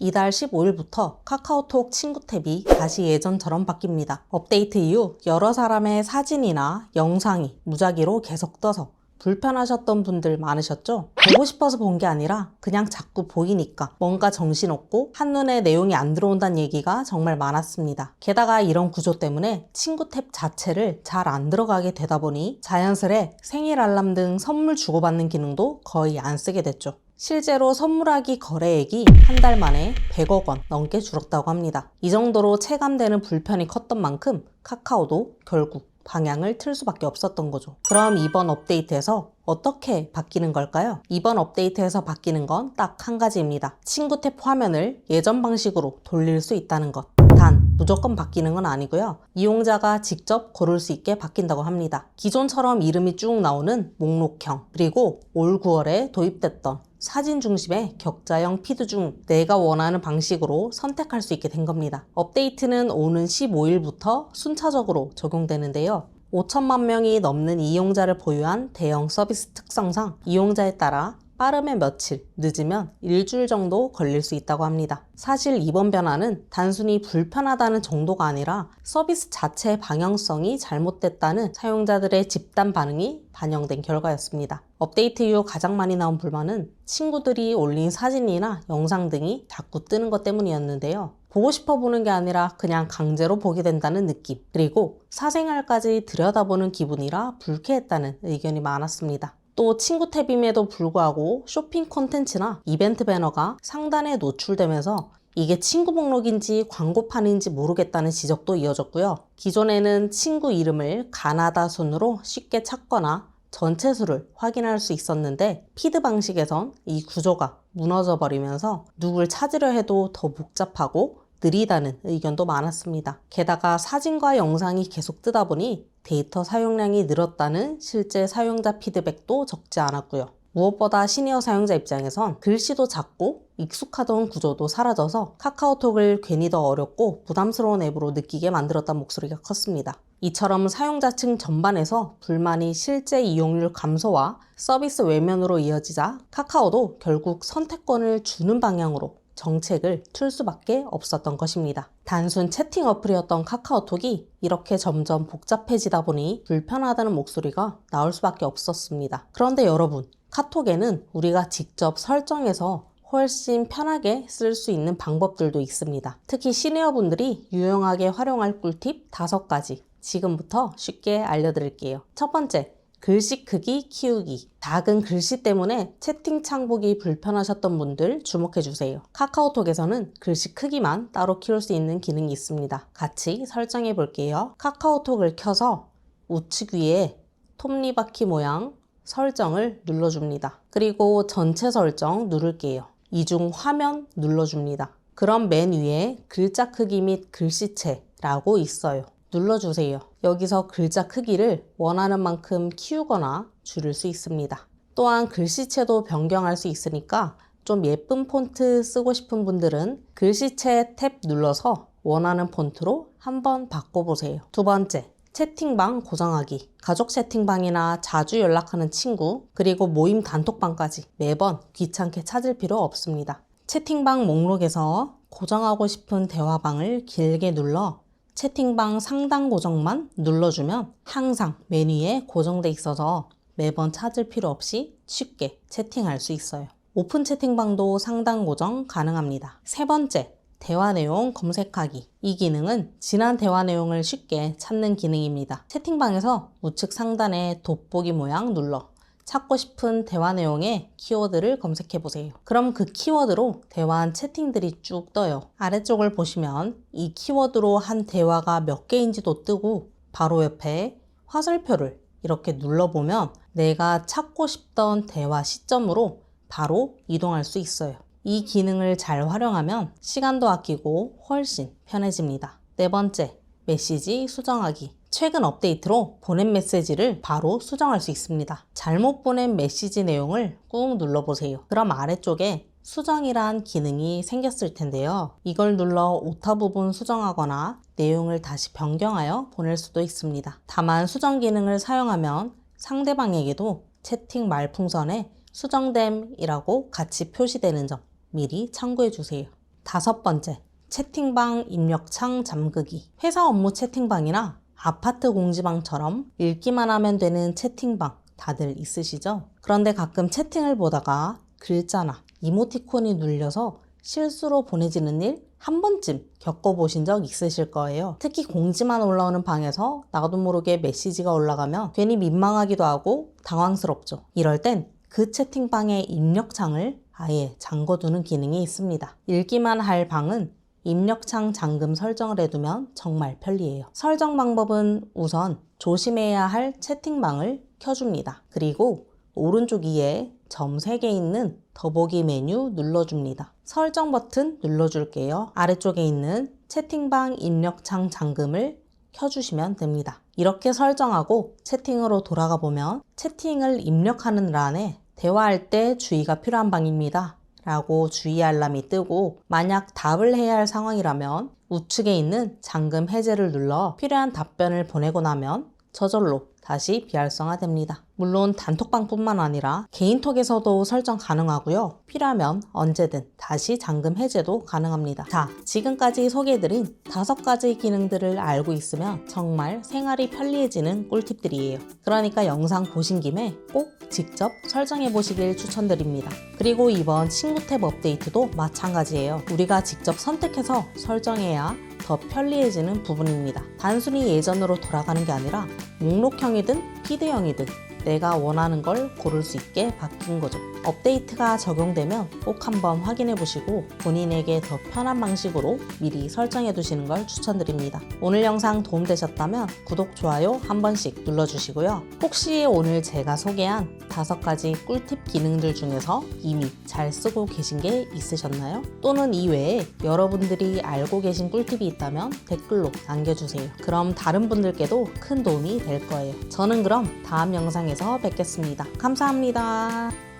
이달 15일부터 카카오톡 친구 탭이 다시 예전처럼 바뀝니다. 업데이트 이후 여러 사람의 사진이나 영상이 무작위로 계속 떠서 불편하셨던 분들 많으셨죠? 보고 싶어서 본 게 아니라 그냥 자꾸 보이니까 뭔가 정신없고 한눈에 내용이 안 들어온다는 얘기가 정말 많았습니다. 게다가 이런 구조 때문에 친구 탭 자체를 잘 안 들어가게 되다 보니 자연스레 생일 알람 등 선물 주고받는 기능도 거의 안 쓰게 됐죠. 실제로 선물하기 거래액이 한 달 만에 100억 원 넘게 줄었다고 합니다. 이 정도로 체감되는 불편이 컸던 만큼 카카오도 결국 방향을 틀 수밖에 없었던 거죠. 그럼 이번 업데이트에서 어떻게 바뀌는 걸까요? 이번 업데이트에서 바뀌는 건 딱 한 가지입니다. 친구 탭 화면을 예전 방식으로 돌릴 수 있다는 것. 단, 무조건 바뀌는 건 아니고요. 이용자가 직접 고를 수 있게 바뀐다고 합니다. 기존처럼 이름이 쭉 나오는 목록형, 그리고 올 9월에 도입됐던 사진 중심의 격자형 피드 중 내가 원하는 방식으로 선택할 수 있게 된 겁니다. 업데이트는 오는 15일부터 순차적으로 적용되는데요. 5천만 명이 넘는 이용자를 보유한 대형 서비스 특성상 이용자에 따라 빠르면 며칠, 늦으면 일주일 정도 걸릴 수 있다고 합니다. 사실 이번 변화는 단순히 불편하다는 정도가 아니라 서비스 자체의 방향성이 잘못됐다는 사용자들의 집단 반응이 반영된 결과였습니다. 업데이트 이후 가장 많이 나온 불만은 친구들이 올린 사진이나 영상 등이 자꾸 뜨는 것 때문이었는데요. 보고 싶어 보는 게 아니라 그냥 강제로 보게 된다는 느낌, 그리고 사생활까지 들여다보는 기분이라 불쾌했다는 의견이 많았습니다. 또 친구 탭임에도 불구하고 쇼핑 콘텐츠나 이벤트 배너가 상단에 노출되면서 이게 친구 목록인지 광고판인지 모르겠다는 지적도 이어졌고요. 기존에는 친구 이름을 가나다 순으로 쉽게 찾거나 전체 수를 확인할 수 있었는데 피드 방식에선 이 구조가 무너져 버리면서 누굴 찾으려 해도 더 복잡하고 느리다는 의견도 많았습니다. 게다가 사진과 영상이 계속 뜨다 보니 데이터 사용량이 늘었다는 실제 사용자 피드백도 적지 않았고요. 무엇보다 시니어 사용자 입장에선 글씨도 작고 익숙하던 구조도 사라져서 카카오톡을 괜히 더 어렵고 부담스러운 앱으로 느끼게 만들었다는 목소리가 컸습니다. 이처럼 사용자층 전반에서 불만이 실제 이용률 감소와 서비스 외면으로 이어지자 카카오도 결국 선택권을 주는 방향으로 정책을 틀 수밖에 없었던 것입니다. 단순 채팅 어플이었던 카카오톡이 이렇게 점점 복잡해지다 보니 불편하다는 목소리가 나올 수밖에 없었습니다. 그런데 여러분, 카톡에는 우리가 직접 설정해서 훨씬 편하게 쓸 수 있는 방법들도 있습니다. 특히 시니어분들이 유용하게 활용할 꿀팁 5가지 지금부터 쉽게 알려드릴게요. 첫 번째, 글씨 크기 키우기. 작은 글씨 때문에 채팅창 보기 불편하셨던 분들 주목해주세요. 카카오톡에서는 글씨 크기만 따로 키울 수 있는 기능이 있습니다. 같이 설정해 볼게요. 카카오톡을 켜서 우측 위에 톱니바퀴 모양 설정을 눌러줍니다. 그리고 전체 설정 누를게요. 이중 화면 눌러줍니다. 그럼 맨 위에 글자 크기 및 글씨체라고 있어요. 눌러주세요. 여기서 글자 크기를 원하는 만큼 키우거나 줄일 수 있습니다. 또한 글씨체도 변경할 수 있으니까 좀 예쁜 폰트 쓰고 싶은 분들은 글씨체 탭 눌러서 원하는 폰트로 한번 바꿔보세요. 두 번째, 채팅방 고정하기. 가족 채팅방이나 자주 연락하는 친구, 그리고 모임 단톡방까지 매번 귀찮게 찾을 필요 없습니다. 채팅방 목록에서 고정하고 싶은 대화방을 길게 눌러 채팅방 상단 고정만 눌러주면 항상 메뉴에 고정돼 있어서 매번 찾을 필요 없이 쉽게 채팅할 수 있어요. 오픈 채팅방도 상단 고정 가능합니다. 세 번째, 대화 내용 검색하기. 이 기능은 지난 대화 내용을 쉽게 찾는 기능입니다. 채팅방에서 우측 상단에 돋보기 모양 눌러 찾고 싶은 대화 내용에 키워드를 검색해보세요. 그럼 그 키워드로 대화한 채팅들이 쭉 떠요. 아래쪽을 보시면 이 키워드로 한 대화가 몇 개인지도 뜨고 바로 옆에 화살표를 이렇게 눌러보면 내가 찾고 싶던 대화 시점으로 바로 이동할 수 있어요. 이 기능을 잘 활용하면 시간도 아끼고 훨씬 편해집니다. 네 번째, 메시지 수정하기. 최근 업데이트로 보낸 메시지를 바로 수정할 수 있습니다. 잘못 보낸 메시지 내용을 꾹 눌러보세요. 그럼 아래쪽에 수정이란 기능이 생겼을 텐데요. 이걸 눌러 오타 부분 수정하거나 내용을 다시 변경하여 보낼 수도 있습니다. 다만 수정 기능을 사용하면 상대방에게도 채팅 말풍선에 수정됨이라고 같이 표시되는 점 미리 참고해 주세요. 5번째, 채팅방 입력창 잠그기. 회사 업무 채팅방이나 아파트 공지방처럼 읽기만 하면 되는 채팅방 다들 있으시죠? 그런데 가끔 채팅을 보다가 글자나 이모티콘이 눌려서 실수로 보내지는 일 한 번쯤 겪어보신 적 있으실 거예요. 특히 공지만 올라오는 방에서 나도 모르게 메시지가 올라가면 괜히 민망하기도 하고 당황스럽죠. 이럴 땐 그 채팅방의 입력창을 아예 잠궈두는 기능이 있습니다. 읽기만 할 방은 입력창 잠금 설정을 해두면 정말 편리해요. 설정 방법은 우선 조심해야 할 채팅방을 켜줍니다. 그리고 오른쪽 위에 점 3개 있는 더보기 메뉴 눌러줍니다. 설정 버튼 눌러줄게요. 아래쪽에 있는 채팅방 입력창 잠금을 켜주시면 됩니다. 이렇게 설정하고 채팅으로 돌아가 보면 채팅을 입력하는 란에 대화할 때 주의가 필요한 방입니다 라고 주의 알람이 뜨고, 만약 답을 해야 할 상황이라면 우측에 있는 잠금 해제를 눌러 필요한 답변을 보내고 나면 저절로 다시 비활성화됩니다. 물론 단톡방뿐만 아니라 개인톡에서도 설정 가능하고요. 필요하면 언제든 다시 잠금 해제도 가능합니다. 자, 지금까지 소개해드린 5가지 기능들을 알고 있으면 정말 생활이 편리해지는 꿀팁들이에요. 그러니까 영상 보신 김에 꼭 직접 설정해 보시길 추천드립니다. 그리고 이번 친구 탭 업데이트도 마찬가지예요. 우리가 직접 선택해서 설정해야 더 편리해지는 부분입니다. 단순히 예전으로 돌아가는 게 아니라 목록형이든 피드형이든 내가 원하는 걸 고를 수 있게 바뀐 거죠. 업데이트가 적용되면 꼭 한번 확인해 보시고 본인에게 더 편한 방식으로 미리 설정해 두시는 걸 추천드립니다. 오늘 영상 도움되셨다면 구독, 좋아요 한 번씩 눌러주시고요. 혹시 오늘 제가 소개한 5가지 꿀팁 기능들 중에서 이미 잘 쓰고 계신 게 있으셨나요? 또는 이외에 여러분들이 알고 계신 꿀팁이 있다면 댓글로 남겨주세요. 그럼 다른 분들께도 큰 도움이 될 거예요. 저는 그럼 다음 영상에서 뵙겠습니다. 감사합니다.